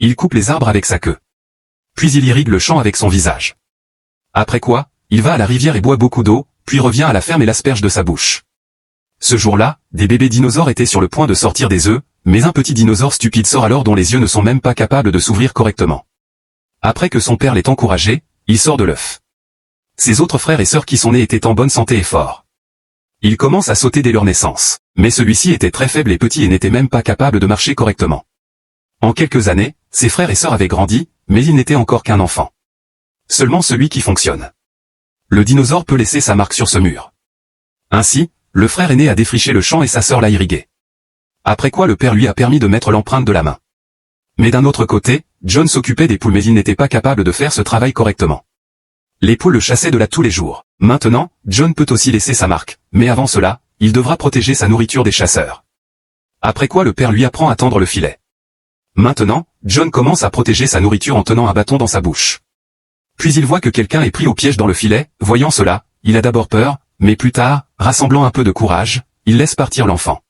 Il coupe les arbres avec sa queue. Puis il irrigue le champ avec son visage. Après quoi, il va à la rivière et boit beaucoup d'eau, puis revient à la ferme et l'asperge de sa bouche. Ce jour-là, des bébés dinosaures étaient sur le point de sortir des œufs, mais un petit dinosaure stupide sort alors dont les yeux ne sont même pas capables de s'ouvrir correctement. Après que son père l'ait encouragé, il sort de l'œuf. Ses autres frères et sœurs qui sont nés étaient en bonne santé et forts. Ils commencent à sauter dès leur naissance, mais celui-ci était très faible et petit et n'était même pas capable de marcher correctement. En quelques années, ses frères et sœurs avaient grandi, mais il n'était encore qu'un enfant. Seulement celui qui fonctionne. Le dinosaure peut laisser sa marque sur ce mur. Ainsi, le frère aîné a défriché le champ et sa sœur l'a irrigué. Après quoi le père lui a permis de mettre l'empreinte de la main. Mais d'un autre côté, John s'occupait des poules mais il n'était pas capable de faire ce travail correctement. Les poules le chassaient de là tous les jours. Maintenant, John peut aussi laisser sa marque, mais avant cela, il devra protéger sa nourriture des chasseurs. Après quoi le père lui apprend à tendre le filet. Maintenant, John commence à protéger sa nourriture en tenant un bâton dans sa bouche. Puis il voit que quelqu'un est pris au piège dans le filet. Voyant cela, il a d'abord peur, mais plus tard, rassemblant un peu de courage, il laisse partir l'enfant.